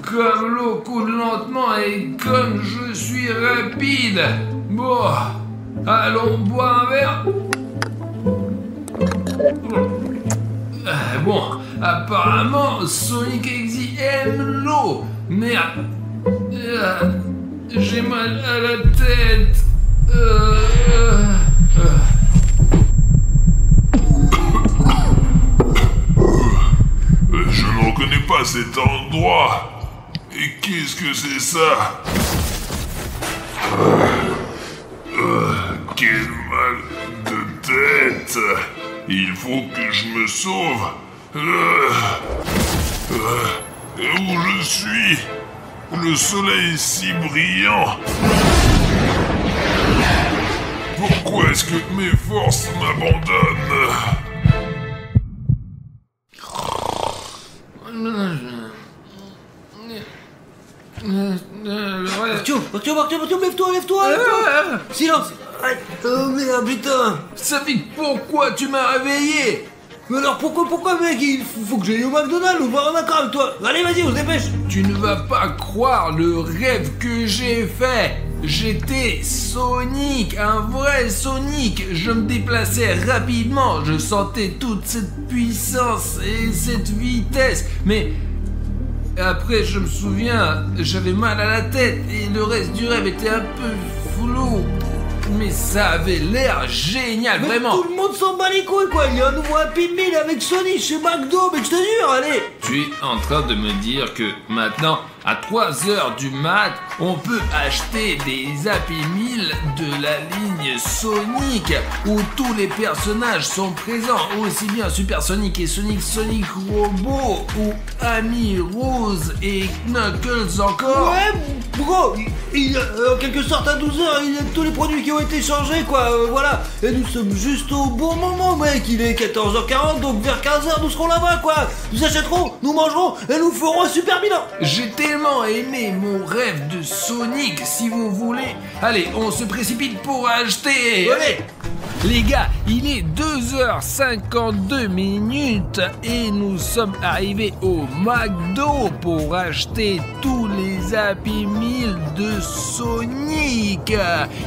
Comme l'eau coule lentement et comme je suis rapide. Bon, allons boire un verre. Bon, apparemment, Sonic Exy aime l'eau. Merde. J'ai mal à la tête. Je ne reconnais pas cet endroit. Et qu'est-ce que c'est ça? Quel mal de tête. Il faut que je me sauve. Où je suis? Le soleil est si brillant. Pourquoi est-ce que mes forces m'abandonnent? Artyom, lève-toi. Silence. Oh merde, putain. Safik, pourquoi tu m'as réveillé? Mais alors pourquoi mec, il faut que j'aille au McDonald's ou voir un accord avec toi. Allez, vas-y, on se dépêche. Tu ne vas pas croire le rêve que j'ai fait. J'étais Sonic, un vrai Sonic. Je me déplaçais rapidement, je sentais toute cette puissance et cette vitesse. Mais après, je me souviens, j'avais mal à la tête et le reste du rêve était un peu flou. Mais ça avait l'air génial, mais vraiment. Tout le monde s'en bat les couilles, quoi. Il y a un nouveau Happy Meal avec Sonic chez McDo, mais je te jure, allez. Tu es en train de me dire que maintenant, à 3h du mat, on peut acheter des Happy Meal de la ligne Sonic où tous les personnages sont présents, aussi bien Super Sonic et Sonic Robot ou Amy Rose et Knuckles encore. Ouais, bro, en quelque sorte à 12h, il y a tous les produits qui ont été changés, quoi, voilà. Et nous sommes juste au bon moment, mec. Il est 14h40, donc vers 15h, nous serons là-bas, quoi. Nous achèterons, nous mangerons et nous ferons un super bilan. J'ai tellement aimé mon rêve de Sonic, si vous voulez. Allez, on se précipite pour acheter. Allez. Les gars, il est 2h52 minutes et nous sommes arrivés au McDo pour acheter tous les Happy Meal de Sonic.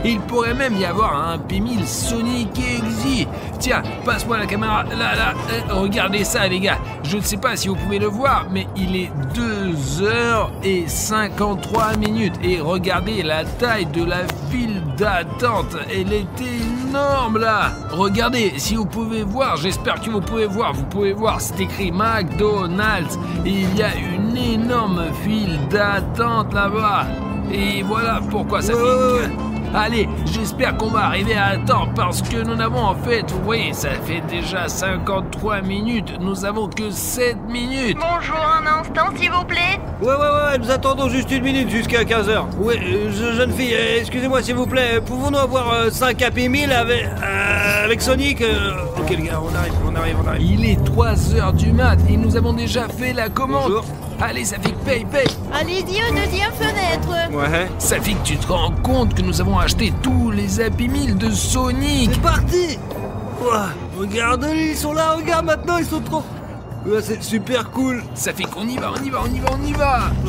Il pourrait même y avoir un Happy Meal Sonic Exy. Tiens, passe-moi la caméra. Là, regardez ça les gars. Je ne sais pas si vous pouvez le voir, mais il est 2h53 minutes. Et regardez la taille de la file d'attente. Elle est énorme là. Regardez, si vous pouvez voir, j'espère que vous pouvez voir, c'est écrit McDonald's. Et il y a une énorme file d'attente là-bas. Et voilà pourquoi ça fait... Allez, j'espère qu'on va arriver à temps parce que nous n'avons en fait, vous voyez, ça fait déjà 53 minutes, nous avons que 7 minutes. Bonjour, un instant s'il vous plaît. Ouais, nous attendons juste une minute jusqu'à 15h. Oui, jeune fille, excusez-moi s'il vous plaît, pouvons-nous avoir 5 Happy Meal avec Sonic Ok les gars, on arrive. Il est 3h du mat et nous avons déjà fait la commande. Bonjour. Allez, Safik, paye. Allez-y aux deuxième fenêtre. Ouais. Safik, tu te rends compte que nous avons acheté tous les Happy Meal de Sonic? C'est parti. Ouah, regarde, ils sont là, regarde maintenant, ils sont trop... Ouais, c'est super cool. Safik, on y va.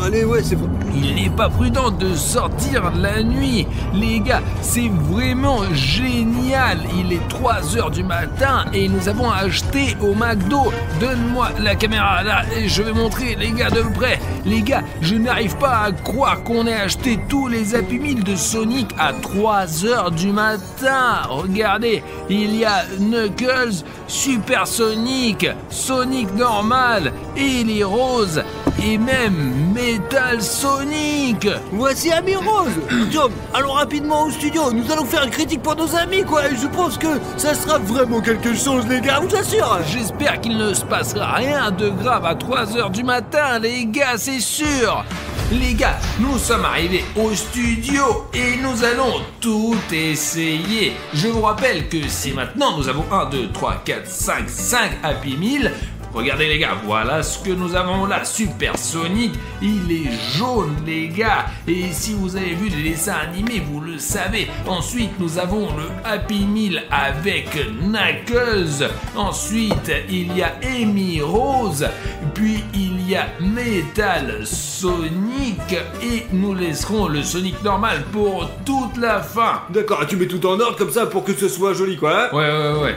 Allez, ouais, c'est bon. Il n'est pas prudent de sortir la nuit. Les gars, c'est vraiment génial. Il est 3h du matin et nous avons acheté au McDo. Donne-moi la caméra là et je vais montrer les gars de près. Les gars, je n'arrive pas à croire qu'on ait acheté tous les Happy Meal de Sonic à 3h du matin. Regardez, il y a Knuckles, Super Sonic, Sonic normal, Amy Rose et même Metal Sonic. Voici Amy Rose. Tom, allons rapidement au studio. Nous allons faire une critique pour nos amis, quoi. Et je pense que ça sera vraiment quelque chose, les gars, je vous assure. J'espère qu'il ne se passera rien de grave à 3h du matin, les gars, c'est sûr. Les gars, nous sommes arrivés au studio et nous allons tout essayer. Je vous rappelle que si maintenant nous avons 1, 2, 3, 4, 5 Happy Meal. Regardez les gars, voilà ce que nous avons là. Super Sonic, il est jaune les gars. Et si vous avez vu les dessins animés, vous le savez. Ensuite, nous avons le Happy Meal avec Knuckles. Ensuite, il y a Amy Rose. Puis il il y a Metal Sonic et nous laisserons le Sonic normal pour toute la fin. D'accord, tu mets tout en ordre comme ça pour que ce soit joli, quoi. Hein. Ouais.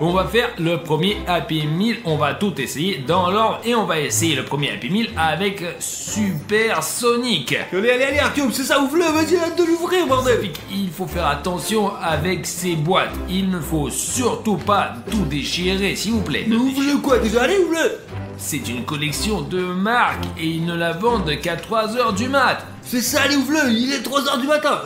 On va faire le premier Happy Meal, on va tout essayer dans l'ordre et on va essayer le premier Happy Meal avec Super Sonic. Allez, Artyom, c'est ça, ouvre-le, vas-y, hâte de l'ouvrir, bordel. Il faut faire attention avec ces boîtes, il ne faut surtout pas tout déchirer, s'il vous plaît. Ouvre-le quoi, déjà, allez, ouvre-le. C'est une collection de marques et ils ne la vendent qu'à 3h du mat. C'est ça, allez, ouvre-le, il est 3h du matin.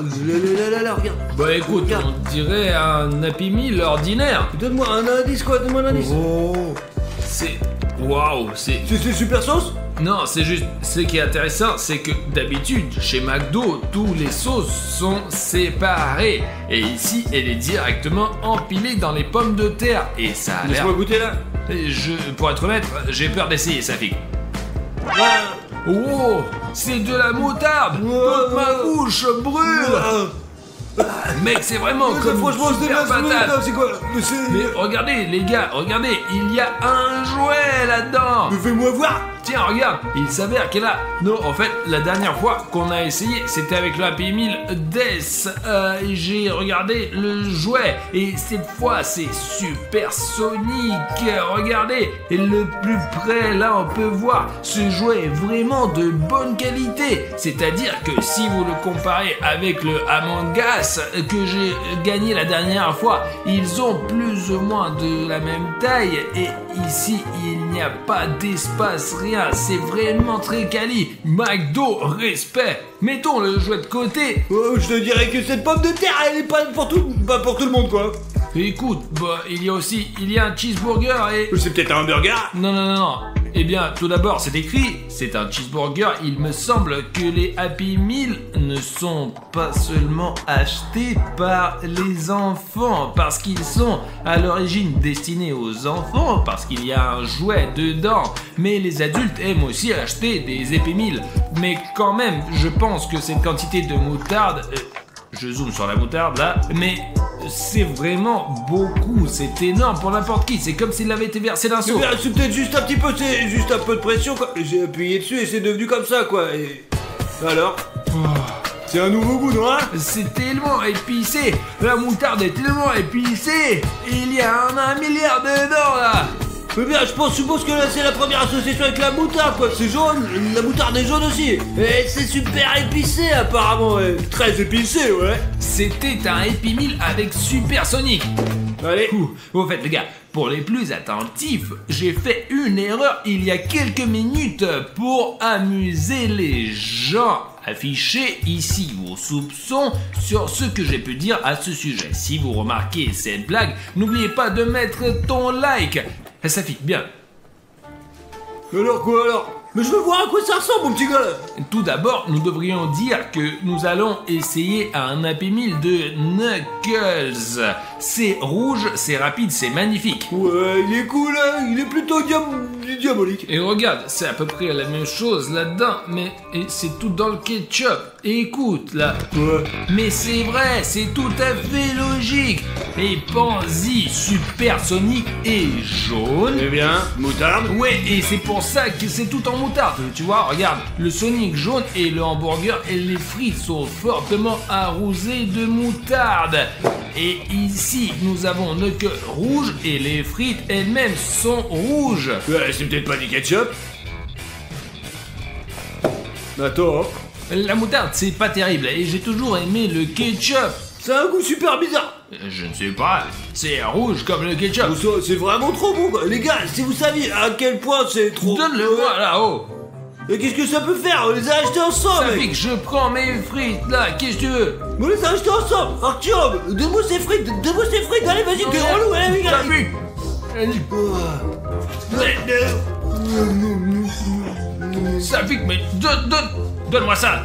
Là, regarde. Bah écoute, Regarde. on dirait un Happy Meal ordinaire. Donne-moi un indice, quoi, donne-moi un indice. Oh, c'est... Waouh, c'est... C'est super sauce? Non, c'est juste... Ce qui est intéressant, c'est que d'habitude, chez McDo, tous les sauces sont séparées. Et ici, elle est directement empilée dans les pommes de terre. Et ça a l'air... Laisse-moi goûter, là. Pour être honnête, j'ai peur d'essayer, Safik. Ah. Oh, c'est de la moutarde. Toute ma bouche brûle. Mec, c'est vraiment comme franchement, une super patate. c'est quoi? Mais regardez, les gars, regardez, il y a un jouet là-dedans. Mais fais-moi voir. Tiens, regarde, il s'avère qu'elle a... Non, en fait, la dernière fois qu'on a essayé, c'était avec le Happy Meal Death. J'ai regardé le jouet, et cette fois, c'est Super Sonic. Regardez, et le plus près, là, on peut voir, ce jouet est vraiment de bonne qualité. C'est-à-dire que si vous le comparez avec le Among Us que j'ai gagné la dernière fois, ils ont plus ou moins de la même taille, et ici, il n'y a pas d'espace, rien. C'est vraiment très quali. McDo, respect. Mettons le jouet de côté. Oh, je te dirais que cette pomme de terre, elle est pas pour tout le monde, quoi. Écoute, bah, il y a un cheeseburger et... C'est peut-être un burger. Non. Eh bien, tout d'abord, c'est écrit, c'est un cheeseburger. Il me semble que les Happy Meal ne sont pas seulement achetés par les enfants, parce qu'ils sont à l'origine destinés aux enfants, parce qu'il y a un jouet dedans. Mais les adultes aiment aussi acheter des Happy Meal. Mais quand même, je pense que cette quantité de moutarde... je zoome sur la moutarde là, mais... c'est vraiment beaucoup, c'est énorme pour n'importe qui, c'est comme s'il avait été versé d'un seau. C'est peut-être juste un petit peu, c'est juste un peu de pression, quoi. J'ai appuyé dessus et c'est devenu comme ça, quoi. Et... alors c'est un nouveau goût, non? C'est tellement épicé, la moutarde est tellement épicée, il y a un milliard dedans là. Mais bien, je suppose que là c'est la première association avec la moutarde, quoi. C'est jaune, la moutarde est jaune aussi. Et c'est super épicé apparemment, ouais. Très épicé, ouais. C'était un Happy Meal avec Super Sonic. Allez. Au fait les gars, pour les plus attentifs, j'ai fait une erreur il y a quelques minutes pour amuser les gens. Affichez ici vos soupçons sur ce que j'ai pu dire à ce sujet. Si vous remarquez cette blague, n'oubliez pas de mettre ton like. Ça fit bien. Alors quoi alors? Mais je veux voir à quoi ça ressemble, mon petit gars là. Tout d'abord, nous devrions dire que nous allons essayer un Happy Meal de Knuckles. C'est rouge, c'est rapide, c'est magnifique. Ouais, il est cool, hein. Il est plutôt diabolique. Et regarde, c'est à peu près la même chose là-dedans, mais c'est tout dans le ketchup. Et écoute, là. Ouais. Mais c'est vrai, c'est tout à fait logique. Et pense-y, Super Sonic est jaune. Eh bien, moutarde. Ouais, et c'est pour ça que c'est tout en moutarde. Tu vois, regarde, le Sonic jaune et le hamburger et les frites sont fortement arrosés de moutarde. Et ici, nous avons Knuckles rouge et les frites elles-mêmes sont rouges. Ouais, c'est peut-être pas du ketchup. Attends. La moutarde, c'est pas terrible et j'ai toujours aimé le ketchup. C'est un goût super bizarre. Je ne sais pas, c'est rouge comme le ketchup. C'est vraiment trop bon, quoi. Les gars, si vous saviez à quel point c'est trop... Donne-le-moi là-haut. Et qu'est-ce que ça peut faire? On les a achetés ensemble, Ça mec. fait que je prends mes frites là, qu'est-ce que tu veux? On les a achetés ensemble. Artyom, donne-moi ces frites, allez, vas-y, t'es relou, allez, les gars. T'as vu? Ça fait que, mais donne-moi ça.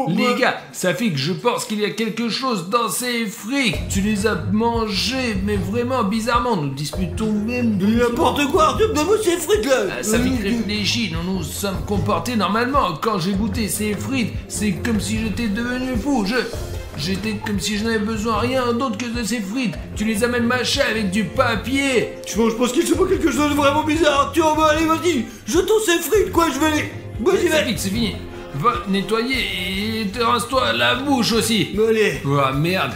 Les gars, ça fait que je pense qu'il y a quelque chose dans ces frites. Tu les as mangés, mais vraiment bizarrement. Nous disputons même de... N'importe quoi, Artyom, donne-moi ces frites là. Ça fait que réfléchis, nous nous sommes comportés normalement. Quand j'ai goûté ces frites, c'est comme si j'étais devenu fou. J'étais comme si je n'avais besoin rien d'autre que de ces frites. Tu les as même mâchées avec du papier. Je pense qu'il se passe quelque chose de vraiment bizarre. Tiens, bah allez, vas-y, jetons ces frites, quoi, je vais aller. Vas-y, Ça vas-y. fait que c'est fini. Va nettoyer et te rince-toi la bouche aussi. Allez. Oh merde,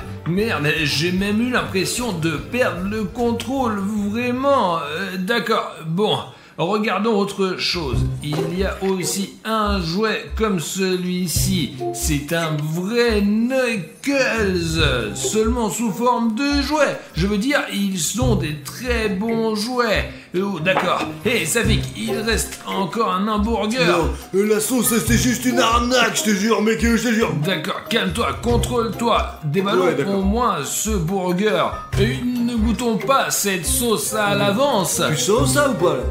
j'ai même eu l'impression de perdre le contrôle, vraiment. D'accord, bon, regardons autre chose. Il y a aussi un jouet comme celui-ci. C'est un vrai Knuckles, seulement sous forme de jouet. Je veux dire, ils sont des très bons jouets. Oh, d'accord. Hé, Safik, il reste encore un hamburger. Non, la sauce, c'était juste une arnaque, je te jure, mec, je te jure. D'accord, calme-toi, contrôle-toi. Déballons Ouais, d'accord. au moins ce burger. Et ne goûtons pas cette sauce à l'avance. Tu sens ça ou pas, là?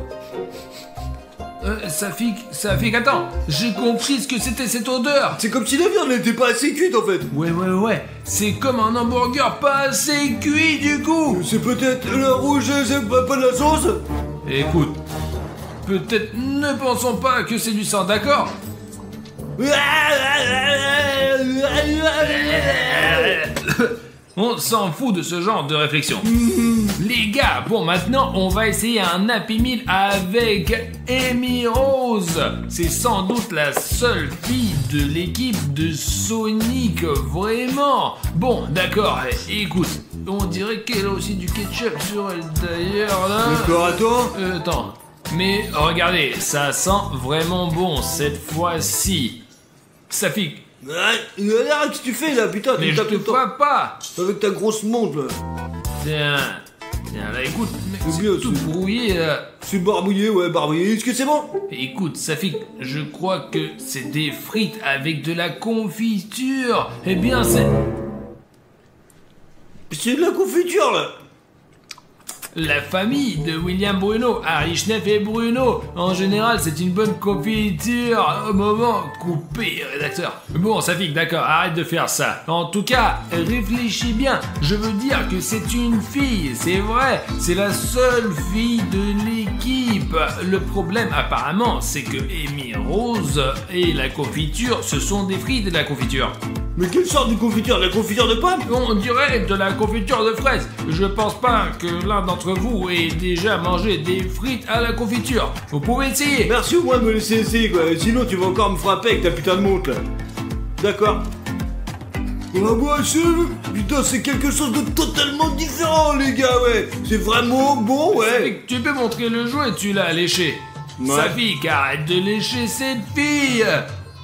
Safik, attends. J'ai compris ce que c'était cette odeur. C'est comme si la viande n'était pas assez cuite, en fait. Ouais. C'est comme un hamburger pas assez cuit, du coup. C'est peut-être le rouge, c'est pas de la sauce? Écoute, peut-être ne pensons pas que c'est du sang, d'accord? On s'en fout de ce genre de réflexion. Les gars, bon maintenant on va essayer un Happy Meal avec Amy Rose. C'est sans doute la seule fille de l'équipe de Sonic, vraiment. Bon, d'accord, écoute, on dirait qu'elle a aussi du ketchup sur elle d'ailleurs là. D'accord, attends. Attends, mais regardez, ça sent vraiment bon cette fois-ci. Safik, Qu'est-ce que tu fais là, putain? mais Tu je tapes te tout le temps vois pas. avec ta grosse montre là. Tiens, là, écoute, mec, C'est c'est bien, tout c'est- brouillé, là. C'est barbouillé, ouais, barbouillé. Est-ce que c'est bon? Écoute, Safik, je crois que c'est des frites avec de la confiture. Eh bien, c'est... C'est de la confiture là. La famille de William Bruno, Harry Schneff et Bruno. En général, c'est une bonne confiture. Au moment, coupé, rédacteur. Bon, Safik, d'accord, arrête de faire ça. En tout cas, réfléchis bien. Je veux dire que c'est une fille, c'est vrai. C'est la seule fille de l'équipe. Le problème, apparemment, c'est que Amy Rose et la confiture, ce sont des frites de la confiture. Mais quelle sorte de confiture? De la confiture de pomme? On dirait de la confiture de fraises. Je pense pas que l'un d'entre vous ait déjà mangé des frites à la confiture. Vous pouvez essayer. Merci au moins de me laisser essayer quoi. Sinon tu vas encore me frapper avec ta putain de montre là. D'accord. Ah bah putain c'est quelque chose de totalement différent les gars ouais. C'est vraiment bon ouais. Tu peux montrer le jouet, tu l'as léché. Ouais. Safik, arrête de lécher cette fille.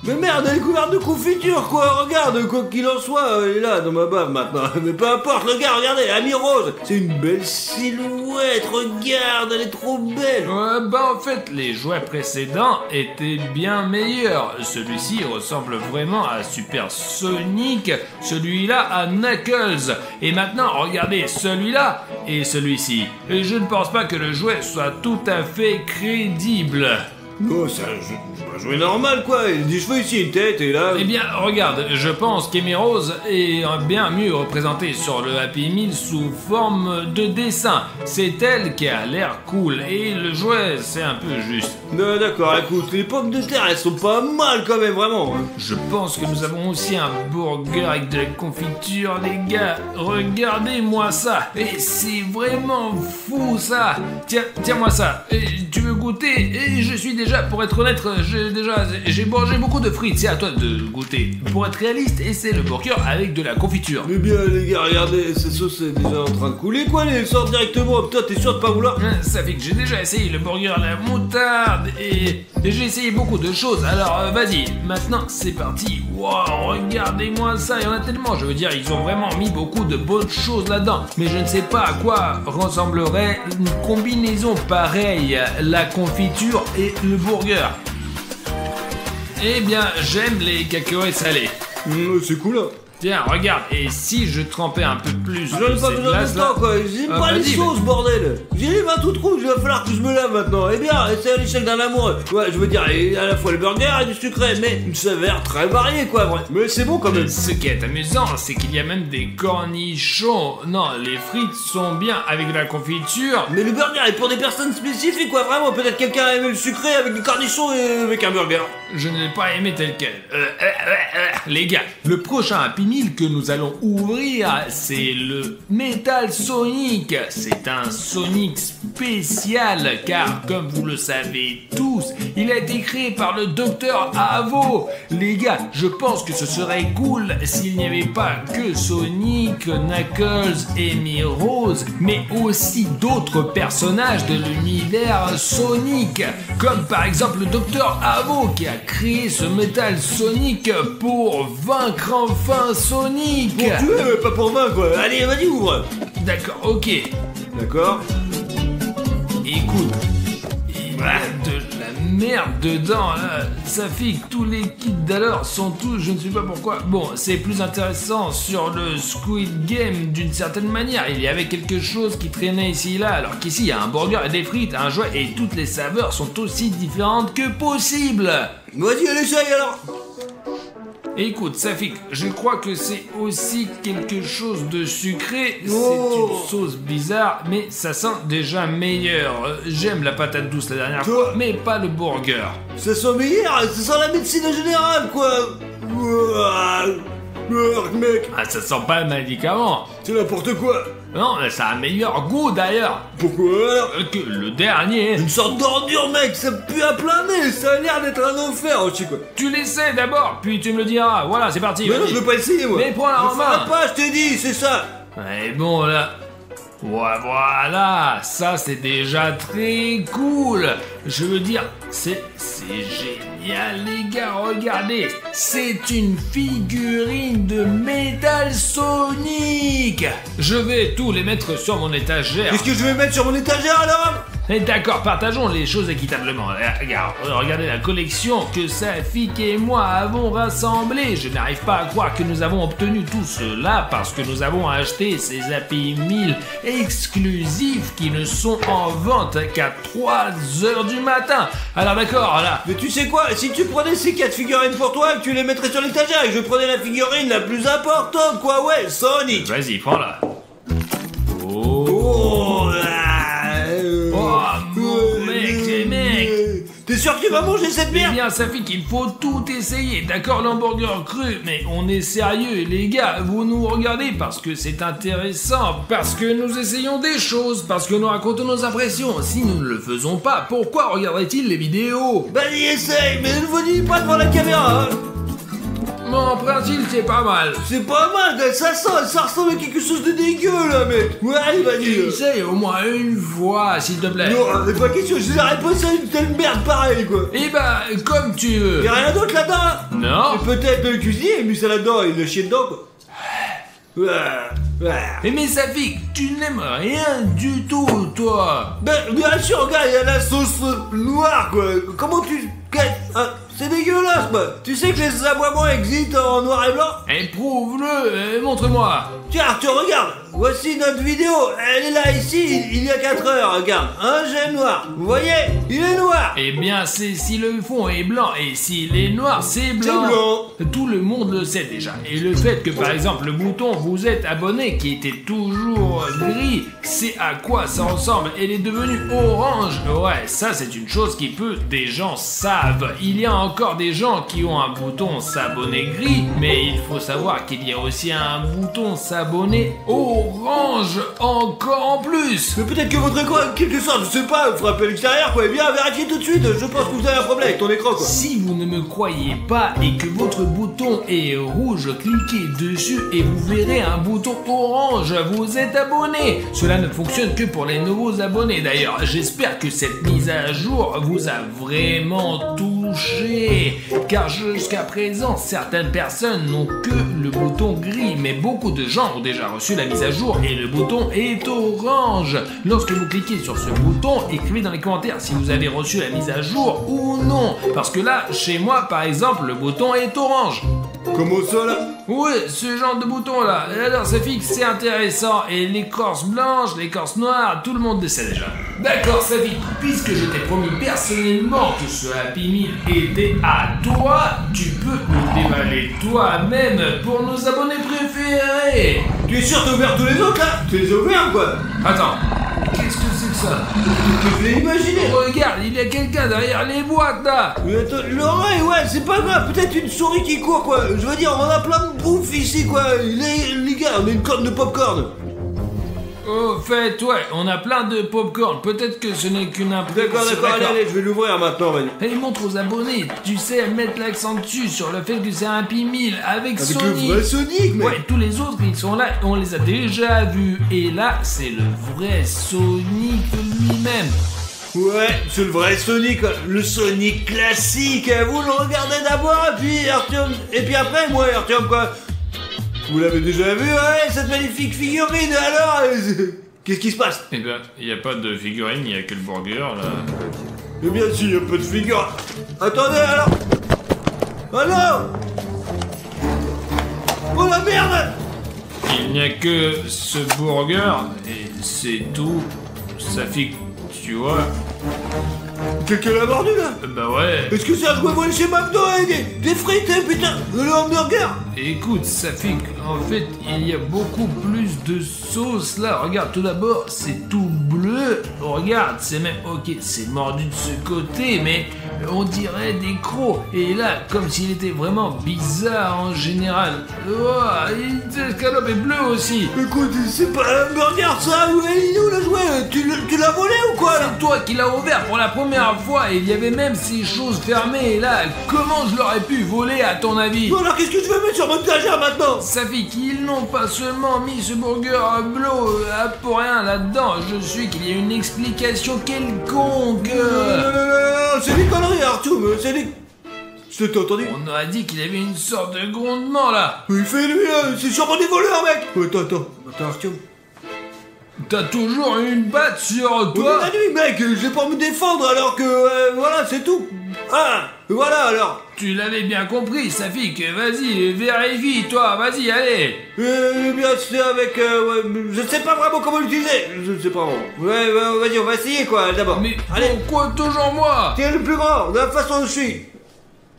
Mais merde elle est couverte de confiture quoi. Regarde quoi qu'il en soit elle est là dans ma bave maintenant. Mais peu importe le gars regardez Amy Rose. C'est une belle silhouette. Regarde elle est trop belle. Ouais, bah en fait, les jouets précédents étaient bien meilleurs. Celui-ci ressemble vraiment à Super Sonic, celui-là à Knuckles. Et maintenant, regardez celui-là et celui-ci. Et je ne pense pas que le jouet soit tout à fait crédible. Non c'est un jouet normal quoi. Il y a des cheveux ici une tête et là. Eh bien, regarde, je pense qu'Amy Rose est bien mieux représentée sur le Happy Meal sous forme de dessin. C'est elle qui a l'air cool et le jouet, c'est un peu juste. Non, d'accord, écoute, les pommes de terre, elles sont pas mal quand même, vraiment. Hein. Je pense que nous avons aussi un burger avec de la confiture, les gars. Regardez-moi ça. Et c'est vraiment fou, ça. Tiens-moi ça. Et tu veux goûter? Et je suis déjà, pour être honnête, j'ai mangé beaucoup de frites. C'est à toi de goûter. Pour être réaliste, essaie le burger avec de la confiture. Mais bien, les gars, regardez, cette sauce est déjà en train de couler, quoi, elle sort directement. Putain, t'es sûr de pas vouloir? Ça fait que j'ai déjà essayé le burger à la moutarde et j'ai essayé beaucoup de choses. Alors vas-y, maintenant c'est parti. Wow, regardez-moi ça, il y en a tellement. Je veux dire, ils ont vraiment mis beaucoup de bonnes choses là-dedans. Mais je ne sais pas à quoi ressemblerait une combinaison pareille, la confiture et le burger. Eh bien, j'aime les cacahuètes salées. C'est cool, hein. Tiens, regarde, et si je trempais un peu plus J'en de ai pas cette besoin de glace-là? temps, quoi. J'aime Ah, pas les vas-y, sauces, bordel. J'ai les mains toutes rouges, il va falloir que je me lave maintenant. Eh bien, c'est à l'échelle d'un amoureux. Ouais, je veux dire, et à la fois le burger et du sucré, mais une saveur très variée, quoi, vrai. Mais c'est bon quand même. Ce qui est amusant, c'est qu'il y a même des cornichons. Non, les frites sont bien avec de la confiture. Mais le burger est pour des personnes spécifiques, quoi, vraiment. Peut-être quelqu'un a aimé le sucré avec du cornichon et avec un burger. Je ne l'ai pas aimé tel quel. Les gars, le prochain Happy Meal que nous allons ouvrir, c'est le Metal Sonic. C'est un Sonic spécial car, comme vous le savez tous, il a été créé par le Dr Avo. Les gars, je pense que ce serait cool s'il n'y avait pas que Sonic, Knuckles et Rose, mais aussi d'autres personnages de l'univers Sonic, comme par exemple le Dr Avo qui a créé ce Metal Sonic pour vaincre enfin Sonic. Pour tuer, pas pour vaincre quoi. Allez, vas-y, ouvre. D'accord, ok. D'accord. Écoute, il y a de la merde dedans là. Ça fait que tous les kits d'alors sont tous, je ne sais pas pourquoi. Bon, c'est plus intéressant sur le Squid Game d'une certaine manière. Il y avait quelque chose qui traînait ici et là, alors qu'ici il y a un burger et des frites, un jouet et toutes les saveurs sont aussi différentes que possible. Vas-y, allez, essaye alors. Écoute, Safik, je crois que c'est aussi quelque chose de sucré. Oh. C'est une sauce bizarre, mais ça sent déjà meilleur. J'aime la patate douce la dernière fois, mais pas le burger. Ça sent meilleur, ça sent la médecine générale quoi. Mec, Ah, ça sent pas le médicament. c'est n'importe quoi. Non, ça a un meilleur goût d'ailleurs Pourquoi alors? que le dernier. Une sorte d'ordure mec, ça pue à plein nez, ça a l'air d'être un enfer aussi quoi. Tu l'essaies d'abord, puis tu me le diras. Voilà, c'est parti. Mais non, vas-y. je veux pas essayer moi. Mais prends-la en Je ferai main. pas, je t'ai dit, c'est ça. Et bon là. Ouais, voilà, ça c'est déjà très cool. Je veux dire, c'est génial les gars, regardez. C'est une figurine de Metal Sonic. Je vais tous les mettre sur mon étagère. Qu'est-ce que je vais mettre sur mon étagère alors? Et d'accord, partageons les choses équitablement. Regarde, regardez la collection que Safik et moi avons rassemblée. Je n'arrive pas à croire que nous avons obtenu tout cela parce que nous avons acheté ces Happy Meal exclusifs qui ne sont en vente qu'à 3h du matin. Alors d'accord, là. Mais tu sais quoi, si tu prenais ces 4 figurines pour toi, que tu les mettrais sur l'étagère et que je prenais la figurine la plus importante quoi, ouais, Sonic. Vas-y, prends-la. Oh, mec. T'es sûr que tu vas manger cette Eh merde? bien, Safik, il faut tout essayer. D'accord, l'hamburger cru, mais on est sérieux, les gars. Vous nous regardez parce que c'est intéressant, parce que nous essayons des choses, parce que nous racontons nos impressions. Si nous ne le faisons pas, pourquoi regarderait-il les vidéos? Vas-y, essaye, mais ne vous dis pas devant la caméra. Hein. Mon principe, c'est pas mal. C'est pas mal, ça ressemble à quelque chose de dégueu là, mec. Ouais, allez, vas-y. Essaye au moins une fois, s'il te plaît. Non, c'est pas question, je n'arrête pas ça une telle merde pareille quoi. Eh ben, comme tu veux. Y'a rien d'autre là-dedans? Non. Et peut-être le cuisinier a mis ça là-dedans, il l'a chié dedans quoi. Mais Safik, tu n'aimes rien du tout, toi. Ben, bien sûr, regarde, il y a la sauce noire quoi. Comment tu... Hein, c'est dégueulasse quoi. Tu sais que les aboiements existent en noir et blanc? Éprouve-le et montre-moi. Tiens Arthur, regarde, voici notre vidéo, elle est là ici, il y a 4 heures, regarde, un jet noir, vous voyez, il est noir. Eh bien, c'est si le fond est blanc et s'il est noir, c'est blanc. C'est blanc. Tout le monde le sait déjà. Et le fait que, par exemple, le bouton vous êtes abonné qui était toujours gris, c'est à quoi ça ressemble. Elle est devenue orange. Ouais, ça c'est une chose qui peu des gens savent. Il y a encore des gens qui ont un bouton s'abonner gris, mais il faut savoir qu'il y a aussi un bouton s'abonner orange encore en plus. Mais peut-être que votre écran, quelque sorte, je sais pas, frappez à l'extérieur quoi, et bien vérifiez tout de suite, je pense que vous avez un problème avec ton écran quoi. Si vous ne me croyez pas et que votre bouton est rouge, cliquez dessus et vous verrez un bouton orange. Vous êtes abonné. Cela ne fonctionne que pour les nouveaux abonnés d'ailleurs. J'espère que cette mise à jour vous a vraiment touché. Car jusqu'à présent, certaines personnes n'ont que le bouton gris. Mais beaucoup de gens ont déjà reçu la mise à jour et le bouton est orange. Lorsque vous cliquez sur ce bouton, écrivez dans les commentaires si vous avez reçu la mise à jour ou non. Parce que là, chez moi par exemple, le bouton est orange. Comment ça là? Ouais, ce genre de bouton là. Alors ça fixe, c'est intéressant. Et l'écorce blanche, l'écorce noire, tout le monde le sait déjà. D'accord, Safik, puisque je t'ai promis personnellement que ce Happy Meal était à toi, tu peux le déballer toi-même pour nos abonnés préférés. Tu es sûr que t'as ouvert tous les autres là? Tu les as ouverts quoi? Attends, qu'est-ce que c'est que ça? Je l'ai imaginé. Regarde, il y a quelqu'un derrière les boîtes là. Mais attends, l'oreille, ouais, c'est pas grave, peut-être une souris qui court, quoi. Je veux dire, on a plein de bouffe ici, quoi. Les gars, on a une corne de popcorn. Au fait, ouais, on a plein de popcorn. Peut-être que ce n'est qu'une impression. D'accord, allez, je vais l'ouvrir maintenant, vas-y. Et montre aux abonnés, tu sais, mettre l'accent dessus sur le fait que c'est un Happy Meal avec Avec Sonic. le vrai Sonic, mec. Ouais, tous les autres, ils sont là, on les a déjà vus. Et là, c'est le vrai Sonic lui-même. Ouais, c'est le vrai Sonic, quoi. Le Sonic classique. Vous le regardez d'abord, et puis après, moi, Artyom, quoi. Vous l'avez déjà vu, ouais, cette magnifique figurine, alors qu'est-ce qui se passe? Eh ben, y a pas de figurine, y a que le burger, là. Eh bien si, un peu de figure. Attendez, alors. Alors. Oh la merde. Il n'y a que ce burger, et c'est tout. Ça fait, tu vois. Quelqu'un l'a mordu, là? Bah ouais. Est-ce que c'est un jouet volé chez McDo, hein, des frites, hein, putain, le hamburger? Écoute, ça fait qu'en fait, il y a beaucoup plus de sauce là. Regarde, tout d'abord, c'est tout bleu. Regarde, c'est même, ok, c'est mordu de ce côté, mais on dirait des crocs. Et là, comme s'il était vraiment bizarre en général. Oh, l'escalope est bleue aussi. Écoute, c'est pas un hamburger, ça, où est où le jouet? Tu l'as volé ou quoi, là? C'est toi qui l'as ouvert pour la première fois et il y avait même ces choses fermées. Et là, comment je l'aurais pu voler à ton avis? Bon, alors qu'est-ce que je vais mettre sur mon étagère maintenant? Ça fait qu'ils n'ont pas seulement mis ce burger bleu pour rien là-dedans. Je suis qu'il y a une explication quelconque. Non, c'est des conneries, Artyom, c'est des... T'as entendu? On a dit qu'il y avait une sorte de grondement là. Il fait lui, c'est sûrement des voleurs, mec. Attends, Artyom. T'as toujours une batte sur Oui, toi? la nuit, mec, j'ai pas me défendre alors que, voilà, c'est tout. Ah, voilà alors. Tu l'avais bien compris, Safik. Vas-y, vérifie, toi. Vas-y, allez. Eh bien, c'est avec, ouais, je sais pas vraiment comment l'utiliser. Je sais pas vraiment. Ouais, vas-y, on va essayer, quoi, d'abord. Mais allez, pourquoi toujours moi? t'es le plus grand, de la façon dont je suis.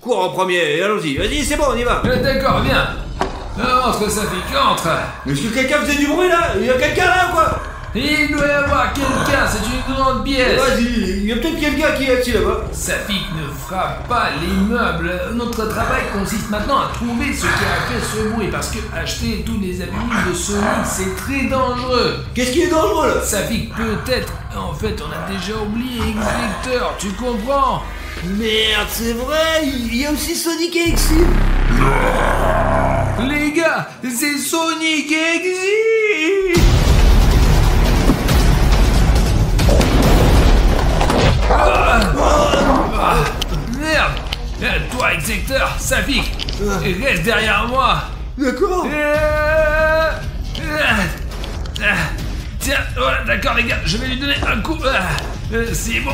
Cours en premier, allons-y. Vas-y, c'est bon, on y va. D'accord, viens. Entre, Safik, entre. Est-ce que quelqu'un faisait du bruit, là? Il y a quelqu'un, là, quoi? Il doit y avoir quelqu'un, c'est une grande pièce. Vas-y, il y a peut-être quelqu'un qui est assis là-bas. Safik ne frappe pas les meubles. Notre travail consiste maintenant à trouver ce qui a fait ce bruit. Parce que acheter tous les habits de Sonic, c'est très dangereux. Qu'est-ce qui est dangereux, là? Safik, peut-être. En fait, on a déjà oublié X-Vector, tu comprends? Merde, c'est vrai, il y a aussi Sonic et Exil. Les gars, c'est Sonic et Exil. Merde. Toi, Execteur, Safik, reste derrière moi. D'accord. Tiens, voilà, d'accord les gars, je vais lui donner un coup. C'est bon.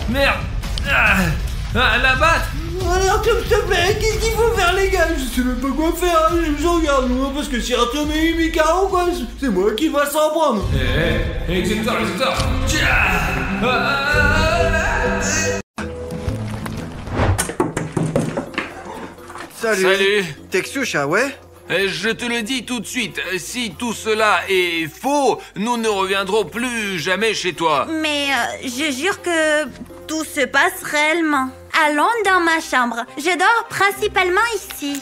Merde. La batte. Alors, Artyom, s'il te plaît, qu'est-ce qu'il faut faire, les gars? Je sais même pas quoi faire, je regarde, moi, parce que si Artyom est mis KO, quoi, c'est moi qui va s'en prendre. Execteur. Salut. T'es Xuxa, ouais? Je te le dis tout de suite, si tout cela est faux, nous ne reviendrons plus jamais chez toi. Mais je jure que tout se passe réellement. Allons dans ma chambre. Je dors principalement ici.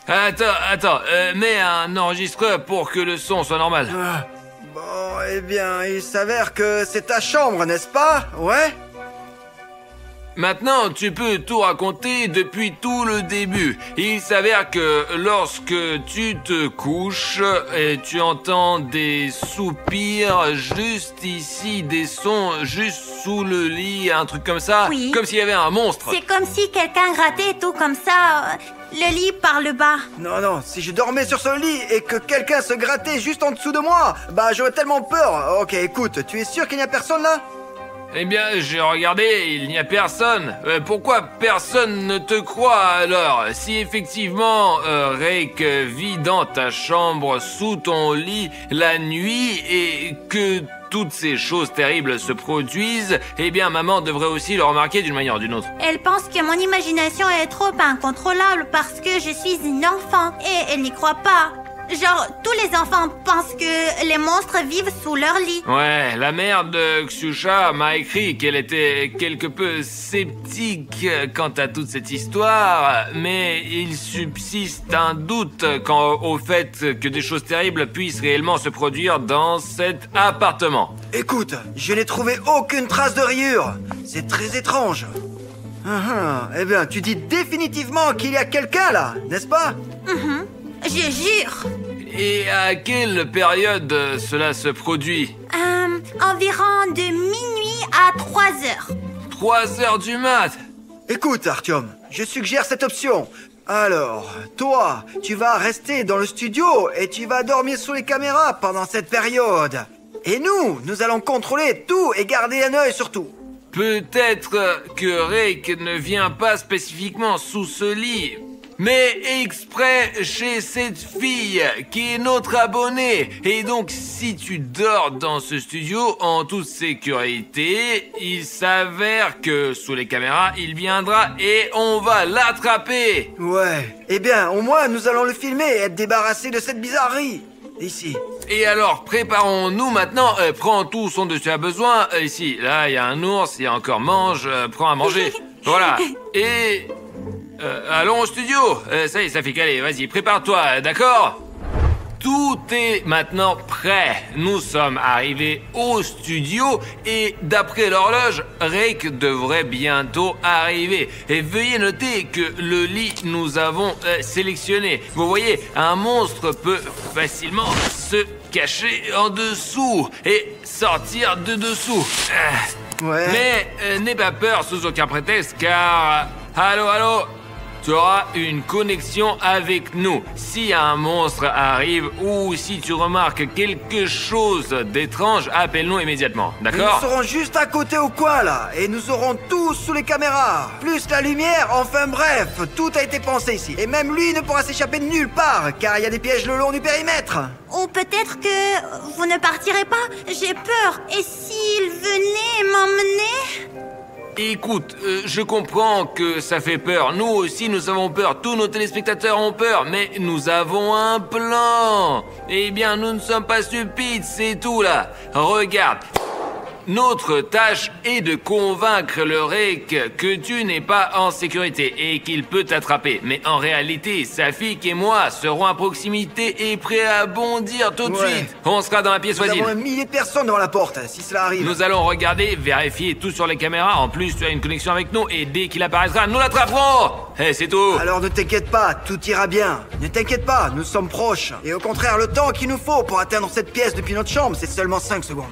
Attends, mets un enregistreur pour que le son soit normal. Bon, eh bien, il s'avère que c'est ta chambre, n'est-ce pas? Ouais? Maintenant, tu peux tout raconter depuis tout le début. Il s'avère que lorsque tu te couches, et tu entends des soupirs juste ici, des sons juste sous le lit, un truc comme ça, Oui. comme s'il y avait un monstre. C'est comme si quelqu'un grattait tout comme ça, le lit par le bas. Non, si je dormais sur ce lit et que quelqu'un se grattait juste en dessous de moi, bah j'aurais tellement peur. Ok, écoute, tu es sûr qu'il n'y a personne là? Eh bien, j'ai regardé, il n'y a personne. Pourquoi personne ne te croit alors? Si effectivement, Rake vit dans ta chambre, sous ton lit, la nuit, et que toutes ces choses terribles se produisent, eh bien, maman devrait aussi le remarquer d'une manière ou d'une autre. Elle pense que mon imagination est trop incontrôlable parce que je suis une enfant et elle n'y croit pas. Genre, tous les enfants pensent que les monstres vivent sous leur lit. Ouais, la mère de Xiusha m'a écrit qu'elle était quelque peu sceptique quant à toute cette histoire, mais il subsiste un doute quant au fait que des choses terribles puissent réellement se produire dans cet appartement. Écoute, je n'ai trouvé aucune trace de rayure. C'est très étrange. Eh bien, tu dis définitivement qu'il y a quelqu'un là, n'est-ce pas? Je jure. Et à quelle période cela se produit? Environ de minuit à 3 heures. 3 heures du mat. Écoute, Artyom, je suggère cette option. Alors, toi, tu vas rester dans le studio et tu vas dormir sous les caméras pendant cette période. Et nous allons contrôler tout et garder un œil sur tout. Peut-être que Rake ne vient pas spécifiquement sous ce lit, mais exprès chez cette fille qui est notre abonnée. Et donc, si tu dors dans ce studio en toute sécurité, il s'avère que sous les caméras, il viendra et on va l'attraper. Ouais, eh bien, au moins, nous allons le filmer et être débarrassés de cette bizarrerie. Ici. Et alors, préparons-nous maintenant. Prends tout ce dont tu as besoin. Ici, là, il y a un ours, il y a encore mange. Prends à manger. Voilà. Et... allons au studio. Ça y est, ça fait qu'aller. Vas-y, prépare-toi, d'accord? Tout est maintenant prêt. Nous sommes arrivés au studio et d'après l'horloge, Rake devrait bientôt arriver. Et veuillez noter que le lit nous avons sélectionné. Vous voyez, un monstre peut facilement se cacher en dessous et sortir de dessous. Ouais. Mais n'aie pas peur sous aucun prétexte car... Allô? Tu auras une connexion avec nous. Si un monstre arrive ou si tu remarques quelque chose d'étrange, appelle-nous immédiatement, d'accord? Nous serons juste à côté au coin là, et nous aurons tout sous les caméras. Plus la lumière, enfin bref, tout a été pensé ici. Et même lui ne pourra s'échapper de nulle part, car il y a des pièges le long du périmètre. Ou peut-être que vous ne partirez pas. J'ai peur. Et s'il venait m'emmener? Écoute, je comprends que ça fait peur. Nous aussi, nous avons peur. Tous nos téléspectateurs ont peur. Mais nous avons un plan. Eh bien, nous ne sommes pas stupides, c'est tout là. Regarde. Notre tâche est de convaincre le Rake que tu n'es pas en sécurité et qu'il peut t'attraper. Mais en réalité, Safik et moi serons à proximité et prêts à bondir tout de suite. On sera dans la pièce voisine. Nous avons 1 millier de personnes devant la porte, si cela arrive. Nous allons regarder, vérifier tout sur les caméras. En plus, tu as une connexion avec nous et dès qu'il apparaîtra, nous l'attraperons. C'est tout. Alors ne t'inquiète pas, tout ira bien. Ne t'inquiète pas, nous sommes proches. Et au contraire, le temps qu'il nous faut pour atteindre cette pièce depuis notre chambre, c'est seulement 5 secondes.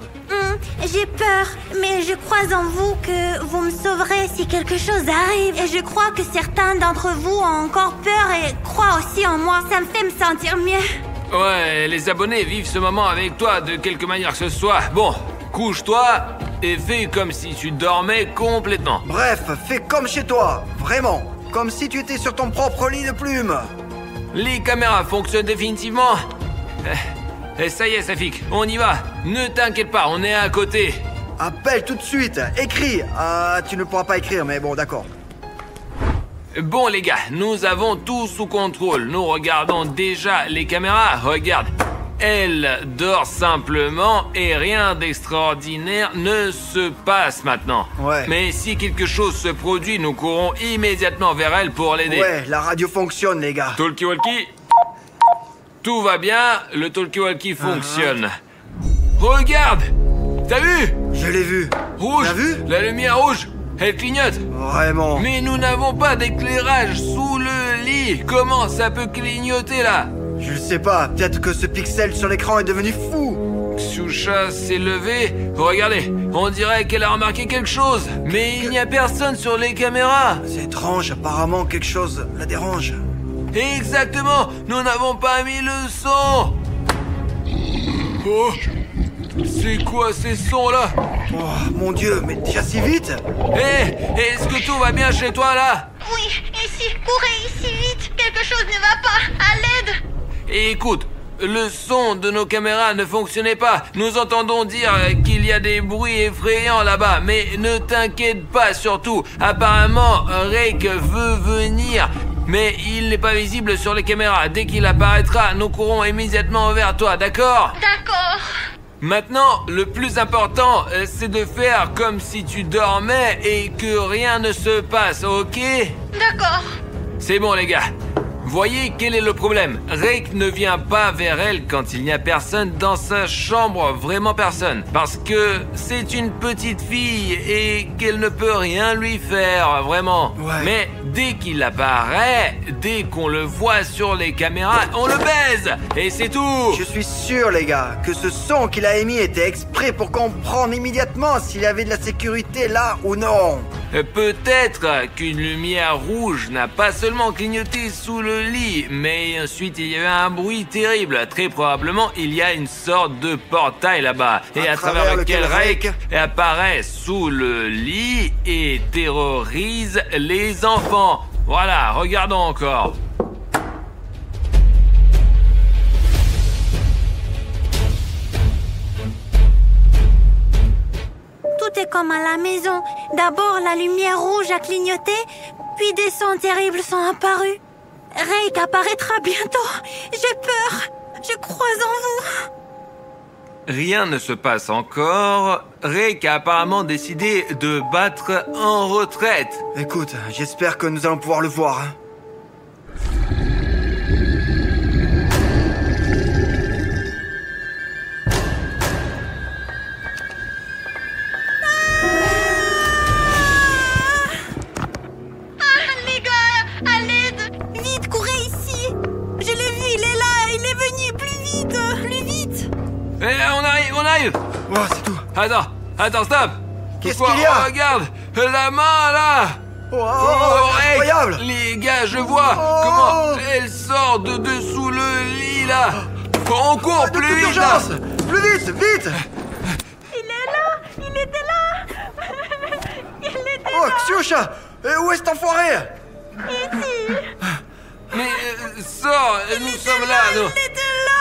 J'ai peur, mais je crois en vous que vous me sauverez si quelque chose arrive. Et je crois que certains d'entre vous ont encore peur et croient aussi en moi. Ça me fait me sentir mieux. Ouais, les abonnés vivent ce moment avec toi de quelque manière que ce soit. Bon, couche-toi et fais comme si tu dormais complètement. Bref, fais comme chez toi, vraiment. Comme si tu étais sur ton propre lit de plumes. Les caméras fonctionnent définitivement. Ça y est, Safik, on y va. Ne t'inquiète pas, on est à côté. Appelle tout de suite, écris. Ah, tu ne pourras pas écrire, mais bon, d'accord. Bon les gars, nous avons tout sous contrôle. Nous regardons déjà les caméras. Regarde, elle dort simplement et rien d'extraordinaire ne se passe maintenant. Ouais. Mais si quelque chose se produit, nous courons immédiatement vers elle pour l'aider. Ouais, la radio fonctionne, les gars. Talkie-walkie. Tout va bien, le talkie-walkie fonctionne. Regarde! T'as vu? Je l'ai vu. Rouge! T'as vu? La lumière rouge, elle clignote. Vraiment. Mais nous n'avons pas d'éclairage sous le lit. Comment ça peut clignoter là? Je ne sais pas, peut-être que ce pixel sur l'écran est devenu fou. Xiusha s'est levée. Regardez, on dirait qu'elle a remarqué quelque chose. Mais il n'y a personne sur les caméras. C'est étrange, apparemment quelque chose la dérange. Exactement, nous n'avons pas mis le son. Oh, c'est quoi ces sons-là? Oh, mon Dieu, mais déjà si vite? Est-ce que tout va bien chez toi là? Oui, ici, courez ici vite. Quelque chose ne va pas. À l'aide. Écoute, le son de nos caméras ne fonctionnait pas. Nous entendons dire qu'il y a des bruits effrayants là-bas. Mais ne t'inquiète pas surtout. Apparemment, Rake veut venir mais il n'est pas visible sur les caméras. Dès qu'il apparaîtra, nous courons immédiatement vers toi, d'accord? D'accord. Maintenant, le plus important, c'est de faire comme si tu dormais et que rien ne se passe, ok? D'accord. C'est bon, les gars. Voyez quel est le problème. Rake ne vient pas vers elle quand il n'y a personne dans sa chambre, vraiment personne. Parce que c'est une petite fille et qu'elle ne peut rien lui faire, vraiment. Ouais. Mais dès qu'il apparaît, dès qu'on le voit sur les caméras, on le baise. Et c'est tout. Je suis sûr, les gars, que ce son qu'il a émis était exprès pour comprendre immédiatement s'il y avait de la sécurité là ou non. Peut-être qu'une lumière rouge n'a pas seulement clignoté sous le lit, mais ensuite il y avait un bruit terrible. Très probablement, il y a une sorte de portail là-bas, et à travers lequel Rake apparaît sous le lit et terrorise les enfants. Voilà, regardons encore. Tout est comme à la maison. D'abord, la lumière rouge a clignoté, puis des sons terribles sont apparus. Rake apparaîtra bientôt. J'ai peur. Je crois en vous. Rien ne se passe encore. Rake a apparemment décidé de battre en retraite. Écoute, j'espère que nous allons pouvoir le voir. Hein. Les gars, à l'aide. Vite, courez ici. Je l'ai vu, il est là. Il est venu. Plus vite. Plus vite. Eh, on arrive. Oh, c'est tout. Attends, stop. Qu'est-ce qu'il y a? Regarde, la main là. Oh, Rake, incroyable. les gars, je vois comment elle sort de dessous le lit là. On court De plus toute vite là. urgence. Plus vite, vite. Il est là. Il était là. Il était Oh, Xiusha, où est cet enfoiré? ici. Mais sors, nous sommes là. Nous. Il était là.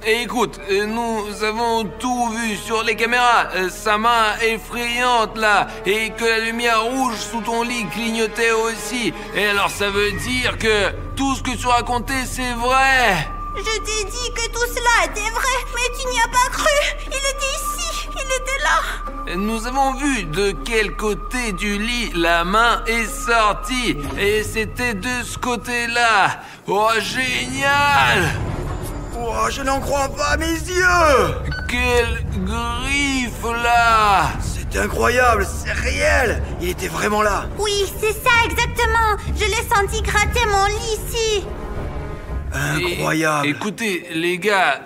Et écoute, nous avons tout vu sur les caméras. Sa main effrayante là, et que la lumière rouge sous ton lit clignotait aussi. Et alors ça veut dire que tout ce que tu racontais c'est vrai. Je t'ai dit que tout cela était vrai, mais tu n'y as pas cru. Il était ici. Il était là. Nous avons vu de quel côté du lit la main est sortie. Et c'était de ce côté-là. Oh, génial! Oh, je n'en crois pas mes yeux. Quelle griffe là! C'est incroyable, c'est réel. Il était vraiment là. Oui, c'est ça exactement. Je l'ai senti gratter mon lit ici. Incroyable. Écoutez, les gars,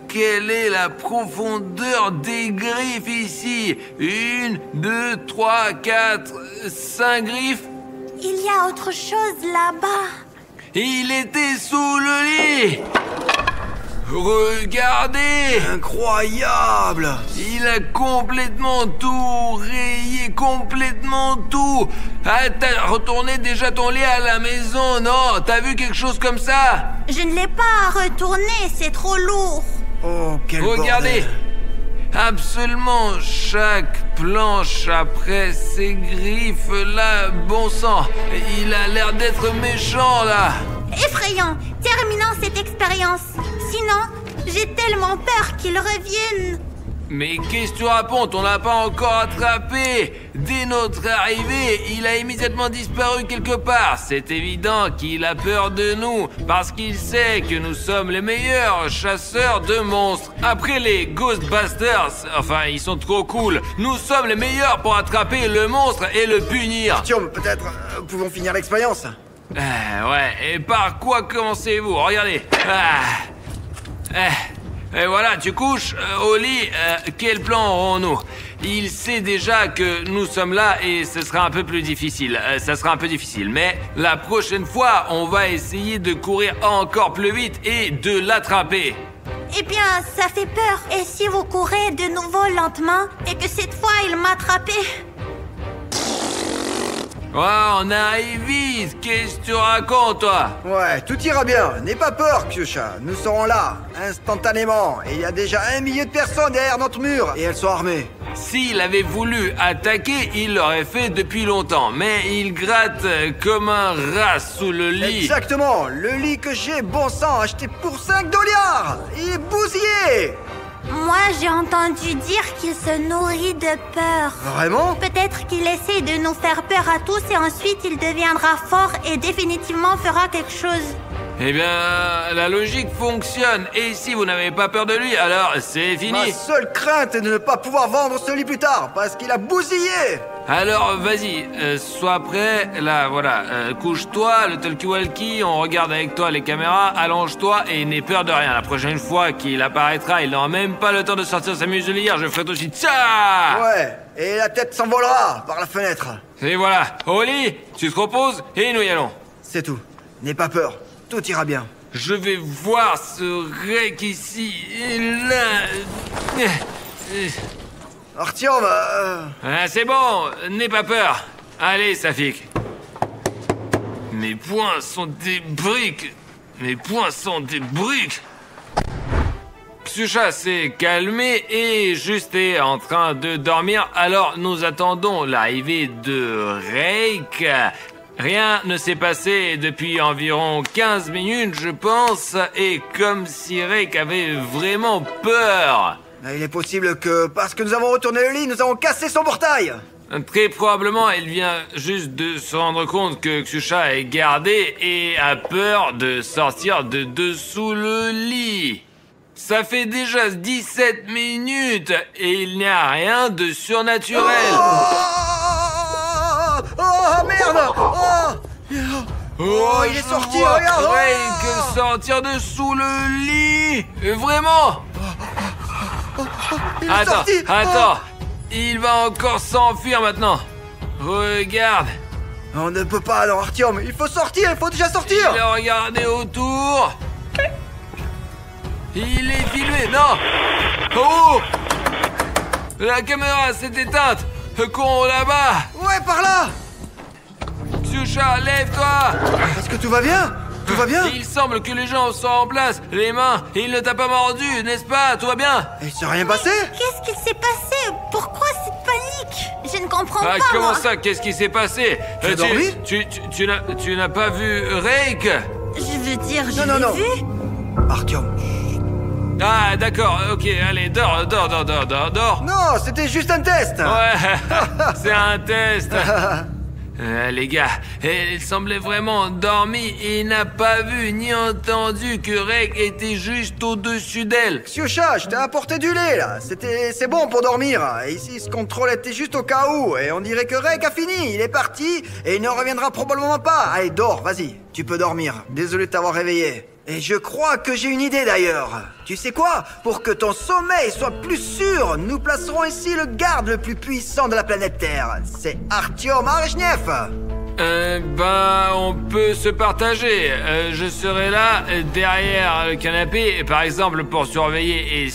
quelle est la profondeur des griffes ici? 1, 2, 3, 4, 5 griffes? Il y a autre chose là-bas. Il était sous le lit! Regardez! Incroyable. Il a complètement tout rayé, complètement tout! Ah, t'as retourné déjà ton lit à la maison, non? T'as vu quelque chose comme ça? Je ne l'ai pas retourné, c'est trop lourd. Oh, quel Regardez! bordel. Absolument chaque planche après ces griffes là, bon sang! Il a l'air d'être méchant là! Effrayant. Terminons cette expérience. Sinon, j'ai tellement peur qu'il revienne. Mais qu'est-ce que tu racontes? On l'a pas encore attrapé. Dès notre arrivée, il a immédiatement disparu quelque part. C'est évident qu'il a peur de nous, parce qu'il sait que nous sommes les meilleurs chasseurs de monstres. Après les Ghostbusters, enfin ils sont trop cool, nous sommes les meilleurs pour attraper le monstre et le punir. Tiens, peut-être pouvons finir l'expérience. Ouais, et par quoi commencez-vous? Regardez. Et voilà, tu couches au lit. Quel plan aurons-nous? Il sait déjà que nous sommes là et ce sera un peu plus difficile. Ça sera un peu difficile, mais la prochaine fois, on va essayer de courir encore plus vite et de l'attraper. Eh bien, ça fait peur. Et si vous courez de nouveau lentement et que cette fois il m'a attrapé? Oh, on arrive vite. Qu'est-ce que tu racontes, toi? Ouais, tout ira bien. N'aie pas peur, Xiusha. Nous serons là, instantanément. Et il y a déjà 1 million de personnes derrière notre mur. Et elles sont armées. S'il avait voulu attaquer, il l'aurait fait depuis longtemps. Mais il gratte comme un rat sous le lit. Exactement, le lit que j'ai, bon sang, acheté pour 5 dollars. Il est bousillé. Moi, j'ai entendu dire qu'il se nourrit de peur. Vraiment? Peut-être qu'il essaie de nous faire peur à tous et ensuite il deviendra fort et définitivement fera quelque chose. Eh bien, la logique fonctionne. Et si vous n'avez pas peur de lui, alors c'est fini. Ma seule crainte est de ne pas pouvoir vendre ce lit plus tard, parce qu'il a bousillé. Alors, vas-y, sois prêt. Là, voilà, couche-toi, le talkie-walkie, on regarde avec toi les caméras, allonge-toi et n'aie peur de rien. La prochaine fois qu'il apparaîtra, il n'aura même pas le temps de sortir sa muselière, je ferai aussi tcha. Ouais, et la tête s'envolera par la fenêtre. Et voilà, au lit, tu te reposes et nous y allons. C'est tout, n'aie pas peur, tout ira bien. Je vais voir ce rec ici et là. Artyom, Ah, c'est bon, n'aie pas peur. Allez, Safik. Mes poings sont des briques. Mes poings sont des briques. Ksusha s'est calmé et juste est en train de dormir. Alors nous attendons l'arrivée de Reik. Rien ne s'est passé depuis environ 15 minutes, je pense. Et comme si Reik avait vraiment peur. il est possible que, parce que nous avons retourné le lit, nous avons cassé son portail. Très probablement, il vient juste de se rendre compte que Ksusha est gardé et a peur de sortir de dessous le lit. Ça fait déjà 17 minutes et il n'y a rien de surnaturel. Oh merde. Oh, il est sorti, regarde. Que sortir de sous le lit. Vraiment. Il est sorti. Attends. Il va encore s'enfuir maintenant. Regarde. On ne peut pas, non, Artyom. Il faut sortir, il faut déjà sortir. Il a regardé autour. Il est filmé, non. Oh. La caméra s'est éteinte. Con là-bas. Ouais, par là. Ksusha, lève-toi. Est-ce que tout va bien? Tout va bien? Il semble que les gens sont en place. Les mains, il ne t'a pas mordu, n'est-ce pas? Tout va bien? Il s'est rien passé? Qu'est-ce qu'il s'est passé? Pourquoi cette panique? Je ne comprends pas, Comment moi. ça? Qu'est-ce qui s'est passé? Tu as dormi? Tu n'as pas vu Reik? Je veux dire, je Non, non, l'ai vu. Artyom. Ah, d'accord, ok, allez, dors. Non, c'était juste un test. Ouais, c'est un test. Les gars, il semblait vraiment endormi et n'a pas vu ni entendu que Reik était juste au-dessus d'elle. Ksusha, je t'ai apporté du lait, là. C'est bon pour dormir. Et ici, ce contrôle était juste au cas où. Et on dirait que Reik a fini. Il est parti et il ne reviendra probablement pas. Allez, dors, vas-y. Tu peux dormir. Désolé de t'avoir réveillé. Et je crois que j'ai une idée d'ailleurs. Tu sais quoi? Pour que ton sommeil soit plus sûr, nous placerons ici le garde le plus puissant de la planète Terre. C'est Artyom Arechnev. On peut se partager. Je serai là, derrière le canapé, par exemple, pour surveiller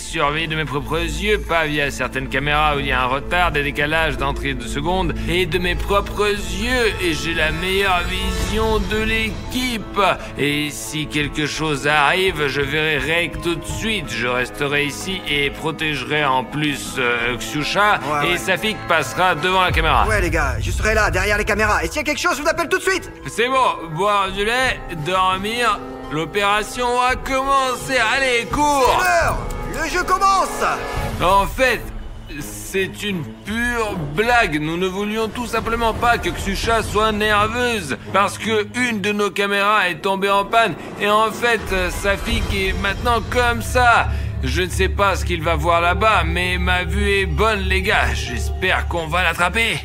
de mes propres yeux, pas via certaines caméras où il y a un retard, des décalages d'entrée de secondes, et de mes propres yeux, et j'ai la meilleure vision de l'équipe. Et si quelque chose arrive, je verrai Reik tout de suite. Je resterai ici et protégerai en plus Ksusha, et Safik passera devant la caméra. Ouais les gars, je serai là, derrière les caméras. Et s'il y a quelque chose, je vous appelle tout de suite. C'est bon, boire du lait, dormir, l'opération a commencé, allez, cours. C'est l'heure. Le jeu commence. En fait, c'est une pure blague, nous ne voulions tout simplement pas que Ksusha soit nerveuse, parce que une de nos caméras est tombée en panne, et en fait, Safik est maintenant comme ça. Je ne sais pas ce qu'il va voir là-bas, mais ma vue est bonne les gars, j'espère qu'on va l'attraper.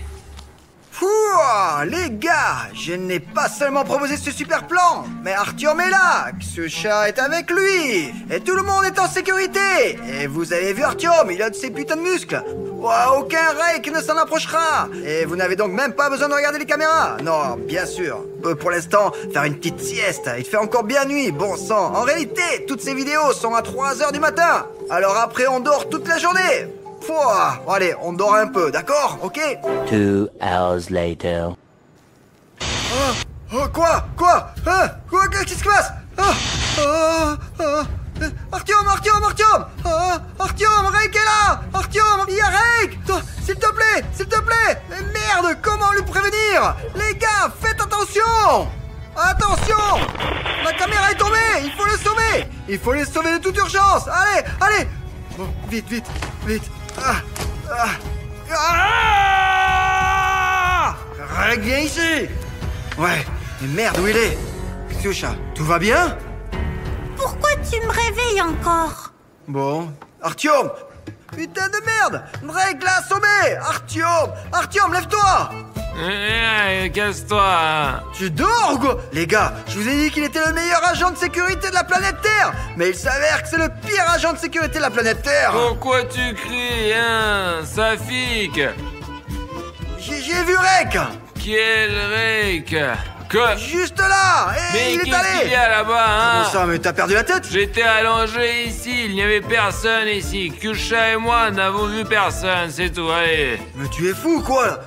Ouah, les gars, je n'ai pas seulement proposé ce super plan, mais Artyom est là, Ksusha est avec lui, et tout le monde est en sécurité. Et vous avez vu Artyom, il a de ses putains de muscles. Ouah, aucun Reik ne s'en approchera. Et vous n'avez donc même pas besoin de regarder les caméras. Non, bien sûr. Pour l'instant, faire une petite sieste, il fait encore bien nuit, bon sang. En réalité, toutes ces vidéos sont à 3h du matin. Alors après, on dort toute la journée. Pouah, bon, allez, on dort un peu, d'accord? Ok? 2 hours later. Quoi? Qu'est-ce qui se passe? Artyom, Rake est là. Artyom, il y a Rake. S'il te plaît. Mais merde, comment lui prévenir? Les gars, faites attention. Attention. La caméra est tombée, il faut le sauver de toute urgence. Allez. Bon, vite. Rake, viens ici. Ouais, mais merde, où il est? Ksyusha, tout va bien? Pourquoi tu me réveilles encore? Bon, Artyom! Putain de merde! Rake l'a assommé! Artyom, lève-toi! Casse-toi. Tu dors ou quoi? Les gars, je vous ai dit qu'il était le meilleur agent de sécurité de la planète Terre! Mais il s'avère que c'est le pire agent de sécurité de la planète Terre! Pourquoi tu cries, hein, Safik? J'ai vu Rake! Quel Rake? Quoi? Juste là! Et Mais il est qu'est-ce qu'il y allé! a là-bas, hein? Comment ça, mais t'as perdu la tête? J'étais allongé ici, il n'y avait personne ici. Ksyusha et moi n'avons vu personne, c'est tout, allez. Mais tu es fou, quoi?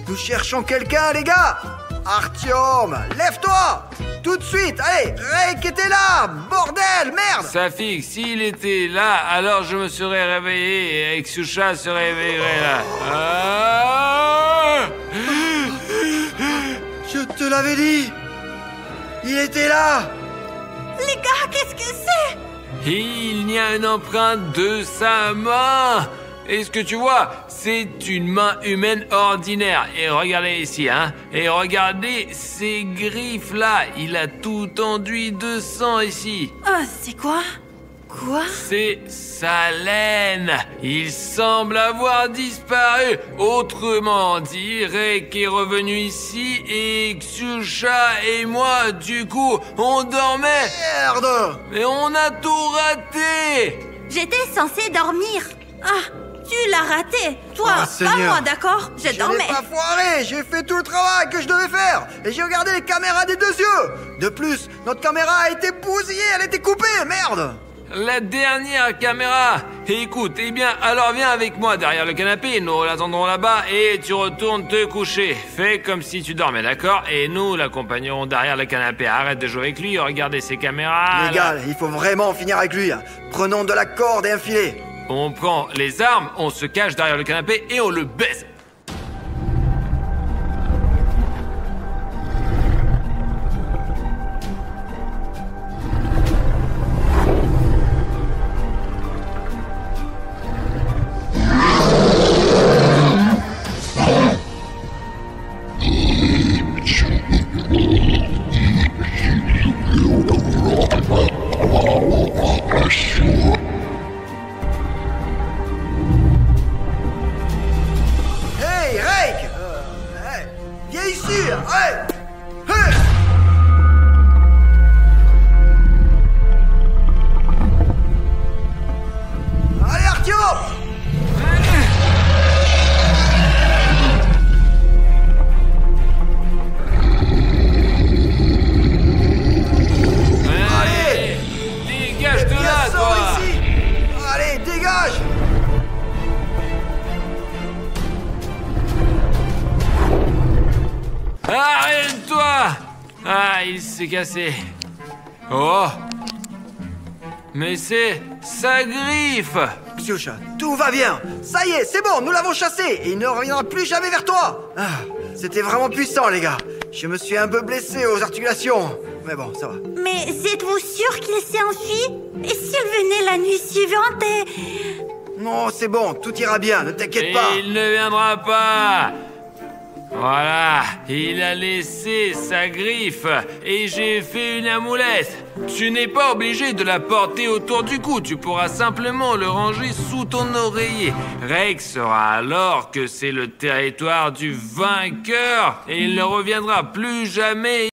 Nous cherchons quelqu'un, les gars! Artyom, lève-toi! Tout de suite, allez! Rake était là! Bordel, merde! Safik, s'il était là, alors je me serais réveillé et Ksyusha se réveillerait là. Je te l'avais dit! Il était là! Les gars, qu'est-ce que c'est? Il y a une empreinte de sa main. Est-ce que tu vois? C'est une main humaine ordinaire. Et regardez ici, hein. Et regardez ces griffes là. Il a tout enduit de sang ici. Oh, c'est quoi? Quoi? C'est sa laine. Il semble avoir disparu. Autrement dit, Rake est revenu ici et Ksyusha et moi, du coup, on dormait. Merde! Mais on a tout raté. J'étais censée dormir. Ah, tu l'as raté. Toi, Oh, pas Seigneur. moi, d'accord? Je Je dormais. n'ai pas foiré, j'ai fait tout le travail que je devais faire et j'ai regardé les caméras des deux yeux. De plus, notre caméra a été bousillée, elle a été coupée, merde. La dernière caméra. Écoute, eh bien, alors viens avec moi derrière le canapé, nous l'attendrons là-bas et tu retournes te coucher. Fais comme si tu dormais, d'accord? Et nous l'accompagnerons derrière le canapé. Arrête de jouer avec lui, regardez ses caméras. Les gars, il faut vraiment finir avec lui. Prenons de la corde et un filet. On prend les armes, on se cache derrière le canapé et on le baise. Hey, Rake! Viens ici! Hey! Hey! Allez, Artyom! Allez, dégage de là, Viens, sors toi. ici! Allez, dégage! Arrête-toi! Ah, il s'est cassé. Oh! Mais c'est sa griffe! Ksyusha, tout va bien. Ça y est, c'est bon, nous l'avons chassé et il ne reviendra plus jamais vers toi. Ah, c'était vraiment puissant, les gars. Je me suis un peu blessé aux articulations. Mais bon, ça va. Mais êtes-vous sûr qu'il s'est enfui? Et s'il venait la nuit suivante et... Non, c'est bon, tout ira bien, ne t'inquiète pas. Il ne viendra pas! Voilà, il a laissé sa griffe et j'ai fait une amulette. Tu n'es pas obligé de la porter autour du cou, tu pourras simplement le ranger sous ton oreiller. Rake saura alors que c'est le territoire du vainqueur et il ne reviendra plus jamais.